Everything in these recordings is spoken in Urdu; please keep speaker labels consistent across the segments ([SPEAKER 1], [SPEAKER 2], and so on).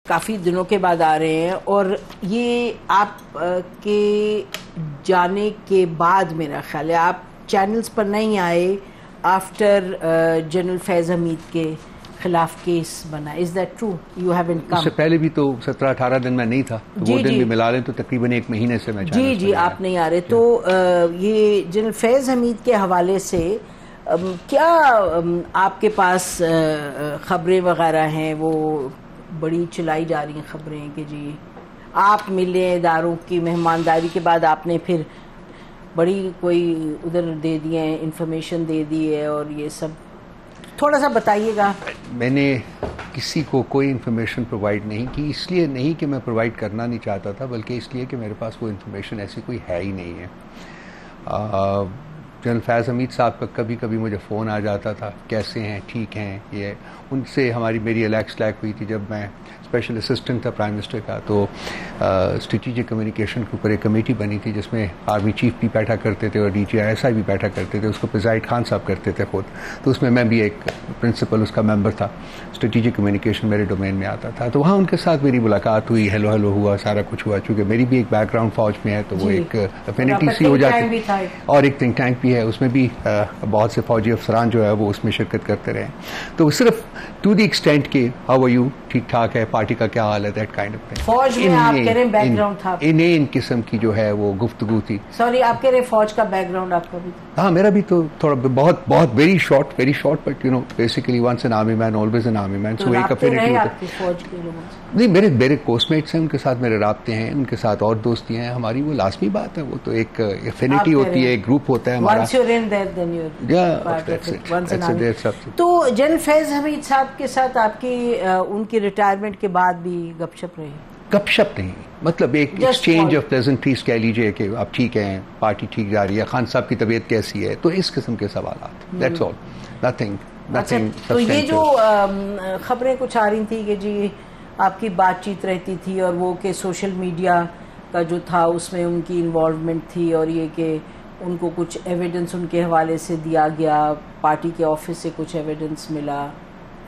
[SPEAKER 1] کافی دنوں کے بعد آ رہے ہیں اور یہ آپ کے جانے کے بعد میرا خیال ہے آپ چینلز پر نہیں آئے آفٹر جنرل فیض حمید کے خلاف کیس بنا. Is that true? You haven't come.
[SPEAKER 2] اس سے پہلے بھی تو 17-18 دن میں نہیں تھا، تو وہ دن بھی ملا لیں تو تقریباً 1 مہینے سے میں
[SPEAKER 1] جی آپ نہیں آ رہے. تو یہ جنرل فیض حمید کے حوالے سے کیا آپ کے پاس خبریں وغیرہ ہیں؟ وہ بڑی چلائی جا رہی ہیں خبریں کہ جی آپ ملے اداروں کی مہمانداری کے بعد آپ نے پھر بڑی کوئی ادھر دے دی ہے، انفارمیشن دے دی ہے، اور یہ سب تھوڑا سا بتائیے گا. میں
[SPEAKER 2] نے کسی کو کوئی انفارمیشن پرووائڈ نہیں کی، اس لیے نہیں کہ میں پرووائڈ کرنا نہیں چاہتا تھا، بلکہ اس لیے کہ میرے پاس وہ انفارمیشن ایسی کوئی ہے ہی نہیں ہے. جنرل فیض حمید صاحب کا کبھی کبھی مجھے فون آ جاتا تھا، کیسے ہیں، ٹھیک ہیں. یہ ان سے میری الیکس ہوئی تھی جب میں اسپیشل اسسٹنٹ تھا پرائم منسٹر کا، تو اسٹریٹجک کمیونیکیشن کے اوپر ایک کمیٹی بنی تھی جس میں آرمی چیف بھی بیٹھا کرتے تھے اور DGI بھی بیٹھا کرتے تھے. اس کو پریزائڈ خان صاحب کرتے تھے خود، تو اس میں بھی ایک پرنسپل اس کا ممبر تھا. اسٹریٹجک کمیونیکیشن میرے ڈومین میں آتا تھا، تو وہاں ان کے ساتھ میری ملاقات ہوئی، ہیلو ہوا، سارا کچھ ہوا. چونکہ میری بھی ایک بیک گراؤنڈ فوج میں ہے تو وہ ایک افینٹی سی ہو جاتی ہے، اور ایک تھنک ٹینک بھی ہے، اس میں بھی بہت سے فوجی افسران جو ہے وہ اس میں شرکت کرتے رہے. تو صرف ٹو دی ایکسٹینٹ کہ ہاؤ آر یو، ٹھیک ٹھاک ہے، پارٹی کا کیا حال ہے، دیٹ کائنڈ آف تھنگ.
[SPEAKER 1] فوج میں آپ کہہ رہے ہیں بیک گراؤنڈ تھا،
[SPEAKER 2] ان قسم کی جو ہے وہ گفتگو تھی.
[SPEAKER 1] سوری آپ کہہ رہے ہیں فوج کا بیک گراؤنڈ آپ کا بھی؟
[SPEAKER 2] ہاں میرا بھی تو تھوڑا بہت very short but you know basically once an army man always an army man. So ایک افینٹی نہیں، میرے کوسٹ میٹس ہیں، ان کے ساتھ میرے رابطے ہیں، ان کے ساتھ اور دوستی ہیں ہماری، وہ لازمی بات ہے. وہ تو ایک افینٹی ہوتی ہے، ایک گروپ ہوتا ہے ہمارا.
[SPEAKER 1] تو جنرل فیض حمید صاحب کے ساتھ آپ کی ان کی ریٹائرمنٹ کے بعد بھی گپ شپ رہی؟
[SPEAKER 2] گپ شپ نہیں، مطلب ایک ایکسچینج آف پلیزنٹریز کہہ لیجئے کہ آپ ٹھیک ہیں، پارٹی ٹھیک جا رہی ہے، خان صاحب کی طبیعت کیسی ہے، تو اس قسم کے سوالات. That's all, nothing.
[SPEAKER 1] تو یہ جو خبریں کچھ آ رہی تھی کہ جی آپ کی بات چیت رہتی تھی اور وہ کہ سوشل میڈیا کا جو تھا اس میں ان کی انوالومنٹ تھی، اور یہ کہ ان کو کچھ ایویڈنس ان کے حوالے سے دیا گیا، پارٹی کے آفس سے کچھ ایویڈنس ملا،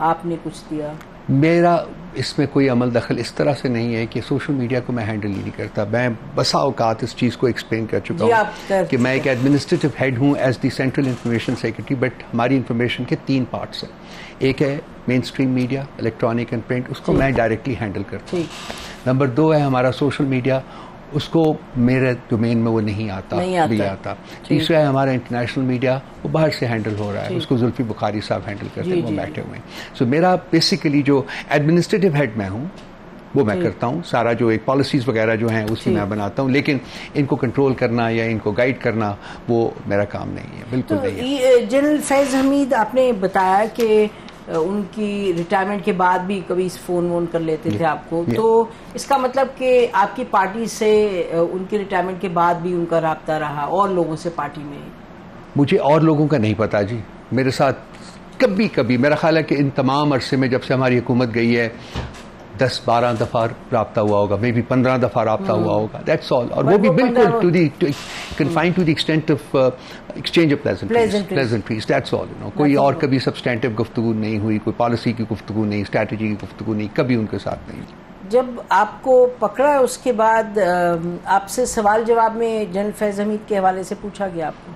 [SPEAKER 1] آپ نے کچھ دیا.
[SPEAKER 2] میرا اس میں کوئی عمل دخل اس طرح سے نہیں ہے کہ سوشل میڈیا کو میں ہینڈل ہی نہیں کرتا. میں بسا اوقات اس چیز کو ایکسپلین کر چکا ہوں کہ میں ایک ایڈمنسٹریٹو ہیڈ ہوں as the central information secretary, but ہماری انفارمیشن کے 3 پارٹس ہیں. ایک ہے mainstream media, electronic and print, اس کو میں ڈائریکٹلی ہینڈل کرتا ہوں. نمبر 2 ہے ہمارا سوشل میڈیا، اس کو میرے ڈومین میں وہ نہیں آتا. تیسرا ہے ہمارا انٹرنیشنل میڈیا، وہ باہر سے ہینڈل ہو رہا ہے، اس کو زلفی بخاری صاحب ہینڈل کرتے ہیں، وہ بیٹھے ہوئے ہیں. سو میرا بیسیکلی جو ایڈمنسٹریٹو ہیڈ میں ہوں وہ میں کرتا ہوں، سارا جو ایک پالیسیز وغیرہ جو ہیں اس کی میں بناتا ہوں، لیکن ان کو کنٹرول کرنا یا ان کو گائیڈ کرنا وہ میرا کام نہیں ہے، بالکل نہیں ہے.
[SPEAKER 1] جنرل فیض حمید آپ نے بتایا کہ ان کی ریٹائرمنٹ کے بعد بھی کبھی فون وون کر لیتے تھے آپ کو، تو اس کا مطلب کہ آپ کی پارٹی سے ان کی ریٹائرمنٹ کے بعد بھی ان کا رابطہ رہا اور لوگوں سے پارٹی میں؟
[SPEAKER 2] مجھے اور لوگوں کا نہیں پتا جی. میرے ساتھ کبھی میرا خیال ہے کہ ان تمام عرصے میں جب سے ہماری حکومت گئی ہے 10-12 دفعہ رابطہ ہوا ہوگا، مے بی 15 دفعہ رابطہ ہوا ہوگا. That's all. اور وہ بھی بالکل confined to the extent of exchange of pleasantries. That's all. کوئی اور کبھی سبسٹینٹیو گفتگو نہیں ہوئی، کوئی پالیسی کی گفتگو نہیں، اسٹریٹجی کی گفتگو نہیں، کبھی ان کے ساتھ نہیں.
[SPEAKER 1] جب آپ کو پکڑا اس کے بعد آپ سے سوال جواب میں جنرل فیض حمید کے حوالے سے پوچھا گیا آپ کو؟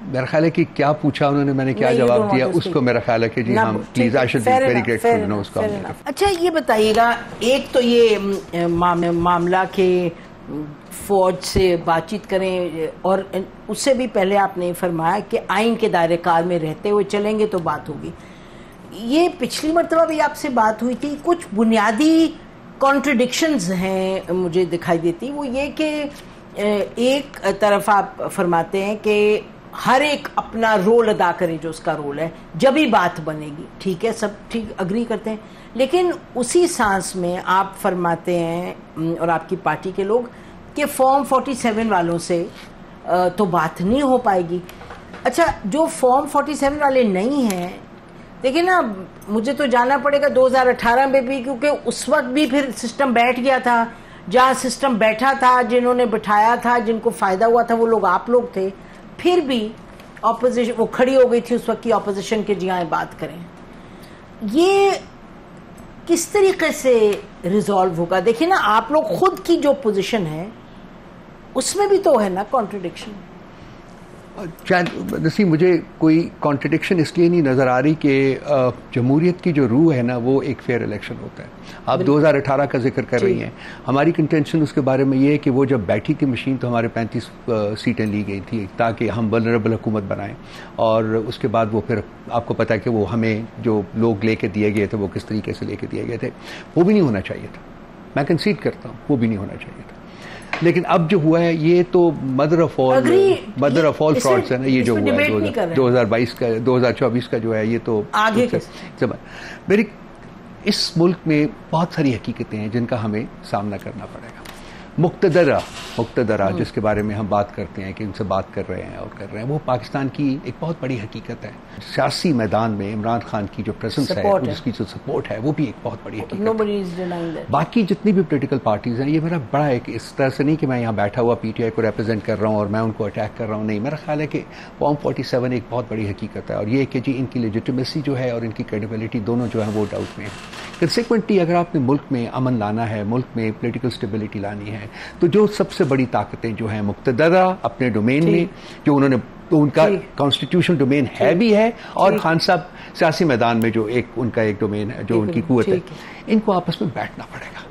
[SPEAKER 2] میرا خیال ہے کہ کیا پوچھا انہوں نے، میں نے کیا جواب دیا، اس کو میرا خیال ہے کہ جی ہم please I should be very grateful اس کا.
[SPEAKER 1] اچھا یہ بتائیے گا، ایک تو یہ معاملہ کہ فوج سے بات چیت کریں، اور اس سے بھی پہلے آپ نے فرمایا کہ آئین کے دائرے کار میں رہتے ہوئے چلیں گے تو بات ہوگی. یہ پچھلی مرتبہ بھی آپ سے بات ہوئی تھی، کچھ بنیادی کانٹرڈکشنز ہیں مجھے دکھائی دیتی. وہ یہ کہ ایک طرف آپ فرماتے ہیں کہ ہر ایک اپنا رول ادا کرے جو اس کا رول ہے، جب ہی بات بنے گی. ٹھیک ہے، سب ٹھیک اگری کرتے ہیں، لیکن اسی سانس میں آپ فرماتے ہیں اور آپ کی پارٹی کے لوگ کہ فارم 47 والوں سے تو بات نہیں ہو پائے گی. اچھا جو فارم 47 والے نہیں ہیں، دیکھیں نا، مجھے تو جانا پڑے گا 2018 میں بھی، کیونکہ اس وقت بھی پھر سسٹم بیٹھ گیا تھا. جہاں سسٹم بیٹھا تھا، جنہوں نے بٹھایا تھا، جن کو فائدہ ہوا تھا، وہ لوگ آپ لوگ تھے. پھر بھی اپوزیشن وہ کھڑی ہو گئی تھی اس وقت کی اپوزیشن کے جی ہاں بات کریں. یہ کس طریقے سے ریزالو ہوگا؟ دیکھیں نا آپ لوگ خود کی جو پوزیشن ہے اس میں بھی تو ہے نا کانٹرڈکشن.
[SPEAKER 2] نسیم مجھے کوئی کانٹرڈکشن اس لیے نہیں نظر آ رہی کہ جمہوریت کی جو روح ہے نا وہ ایک فیئر الیکشن ہوتا ہے. آپ 2018 کا ذکر کر رہی ہیں. ہماری کنٹینشن اس کے بارے میں یہ ہے کہ وہ جب بیٹھی تھی مشین تو ہمارے 35 سیٹیں لی گئی تھی تاکہ ہم ولنریبل حکومت بنائیں, اور اس کے بعد وہ پھر آپ کو پتا ہے کہ وہ ہمیں جو لوگ لے کے دیے گئے تھے وہ کس طریقے سے لے کے دیے گئے تھے. وہ بھی نہیں ہونا چاہیے تھا, میں کنسیڈ کرتا ہوں وہ بھی نہیں ہونا چاہیے تھا. لیکن اب جو ہوا ہے یہ تو مدر آف آل فراڈس ہے نا. یہ جو ہوا ہے 2022 کا 2024 کا جو ہے یہ تو
[SPEAKER 1] آگے
[SPEAKER 2] میری اس ملک میں بہت ساری حقیقتیں ہیں جن کا ہمیں سامنا کرنا پڑے گا. مقتدرہ جس کے بارے میں ہم بات کرتے ہیں کہ ان سے بات کر رہے ہیں اور کر رہے ہیں, وہ پاکستان کی ایک بہت بڑی حقیقت ہے. سیاسی میدان میں عمران خان کی جو پریزنس ہے, جس کی جو سپورٹ ہے, وہ بھی ایک بہت بڑی حقیقت ہے. باقی جتنی بھی پولیٹیکل پارٹیز ہیں, یہ میرا بڑا ہے کہ اس طرح سے نہیں کہ میں یہاں بیٹھا ہوا پی ٹی آئی کو ریپرزینٹ کر رہا ہوں اور میں ان کو اٹیک کر رہا ہوں. نہیں, میرا خیال ہے کہ فارم 47 ایک بہت بڑی حقیقت ہے, اور یہ کہ جی ان کی لیجیٹمیسی جو ہے اور ان کی کریڈیبلٹی دونوں جو ہے وہ ڈاؤٹ میں ہے. کنسیکوئنٹلی اگر آپ نے ملک میں امن لانا ہے, ملک میں پولیٹیکل اسٹیبلٹی لانی ہے, تو جو سب سے بڑی طاقتیں جو ہیں مقتدرہ اپنے ڈومین میں, جو انہوں نے ان کا کانسٹیٹیوشن ڈومین ہے بھی ہے, اور خان صاحب سیاسی میدان میں جو ایک ان کا ایک ڈومین ہے جو ان کی قوت ہے, ان کو آپس میں بیٹھنا پڑے گا.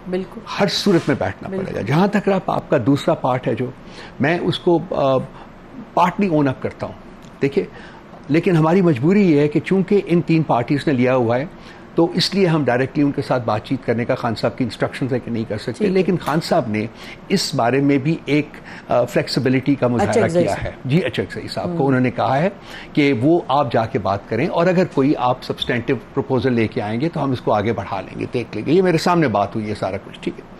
[SPEAKER 1] بالکل
[SPEAKER 2] ہر صورت میں بیٹھنا پڑے گا. جہاں تک آپ کا دوسرا پارٹ ہے جو میں اس کو پارٹلی اون اپ کرتا ہوں, دیکھیے, لیکن ہماری مجبوری یہ ہے کہ چونکہ ان 3 پارٹیز نے لیا ہوا ہے تو اس لیے ہم ڈائریکٹلی ان کے ساتھ بات چیت کرنے کا خان صاحب کی انسٹرکشنز ہے کہ نہیں کر سکتے. لیکن خان صاحب نے اس بارے میں بھی ایک فلیکسیبلٹی کا مظاہرہ کیا ہے. جی اچھک صاحب کو انہوں نے کہا ہے کہ وہ آپ جا کے بات کریں, اور اگر کوئی آپ سبسٹینٹیو پروپوزل لے کے آئیں گے تو ہم اس کو آگے بڑھا لیں گے, دیکھ لیں گے. یہ میرے سامنے بات ہوئی ہے سارا کچھ, ٹھیک ہے.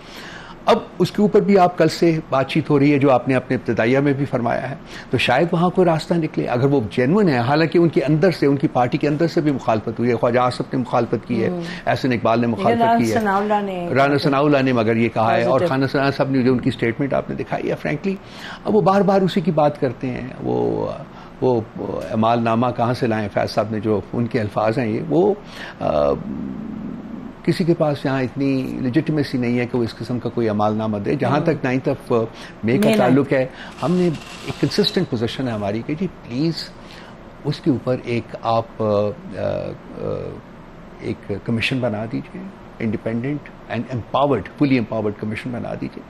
[SPEAKER 2] اب اس کے اوپر بھی آپ کل سے بات چیت ہو رہی ہے جو آپ نے اپنے ابتدائیہ میں بھی فرمایا ہے, تو شاید وہاں کوئی راستہ نکلے اگر وہ جینون ہے. حالانکہ ان کے اندر سے, ان کی پارٹی کے اندر سے بھی مخالفت ہوئی ہے. خواجہ آصف نے مخالفت کی ہے, احسن اقبال نے مخالفت کی ہے, رانا ثناء اللہ نے مگر یہ کہا ہے, اور خانہ ثناء صاحب نے جو ان کی اسٹیٹمنٹ آپ نے دکھائی ہے, فرینکلی اب وہ بار بار اسی کی بات کرتے ہیں. وہ اعمال نامہ کہاں سے لائیں فیض صاحب نے, جو ان کے الفاظ ہیں, یہ وہ کسی کے پاس یہاں اتنی لیجیٹمیسی نہیں ہے کہ وہ اس قسم کا کوئی عمال نامہ دے. جہاں تک 9th مئی کا تعلق ہے, ہم نے ایک کنسسٹنٹ پوزیشن ہے ہماری کہ جی پلیز اس کے اوپر ایک آپ ایک کمیشن بنا دیجئے, independent and empowered, fully empowered commission بنا دیجئے.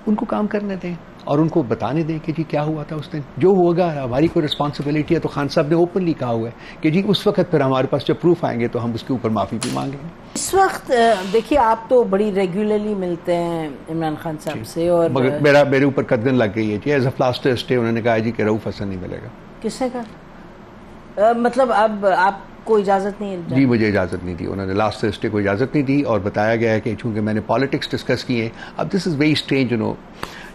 [SPEAKER 2] ان کو کام کرنے دیں اور ان کو بتانے دیں کہ جی کیا ہوا تھا اس دن. جو ہوگا ہماری کوئی رسپانسبلٹی ہے, تو خان صاحب نے اوپنلی کہا ہوا ہے کہ جی اس وقت پھر ہمارے پاس جب پروف آئیں گے تو ہم اس کے اوپر معافی بھی مانگیں گے.
[SPEAKER 1] اس وقت دیکھیے آپ تو بڑی ریگولرلی ملتے ہیں عمران خان صاحب سے, اور
[SPEAKER 2] میرے اوپر قدغن لگ گئی ہے جی, ایز اے لاسٹ اسٹے انہوں نے کہا جی کہ رؤوف حسن نہیں ملے گا.
[SPEAKER 1] کس نے کہا؟ مطلب اب آپ کو اجازت نہیں؟
[SPEAKER 2] جی مجھے اجازت نہیں دی انہوں نے, لاسٹ اسٹے کو اجازت نہیں دی, اور بتایا گیا ہے کہ چونکہ میں نے پالیٹکس ڈسکس کی ہے. اب دس از ویری اسٹرینج,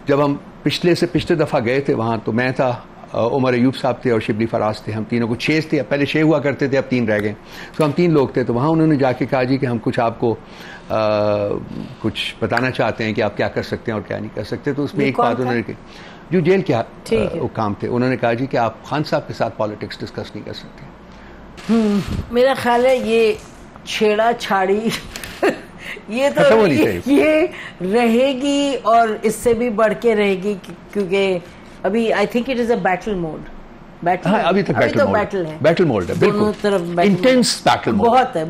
[SPEAKER 2] جب ہم پچھلے دفعہ گئے تھے وہاں تو میں تھا, عمر ایوب صاحب تھے اور شبلی فراز تھے, ہم تینوں کو 6 تھے, پہلے 6 ہوا کرتے تھے, اب 3 رہ گئے, تو ہم 3 لوگ تھے. تو وہاں انہوں نے جا کے کہا جی کہ ہم کچھ آپ کو کچھ بتانا چاہتے ہیں کہ آپ کیا کر سکتے ہیں اور کیا نہیں کر سکتے. تو اس میں ایک بات انہوں نے جو جیل کے حکام تھے, انہوں نے کہا جی کہ آپ خان صاحب کے ساتھ پالیٹکس ڈسکس نہیں کر سکتے.
[SPEAKER 1] میرا خیال ہے یہ چھیڑا چھاڑی یہ تو یہ رہے گی, اور اس سے بھی بڑھ کے رہے گی, کیونکہ ابھی I think it is a battle mode.
[SPEAKER 2] ابھی تک بیٹل موڈ ہے, بالکل انٹینس بیٹل موڈ بہت ہے.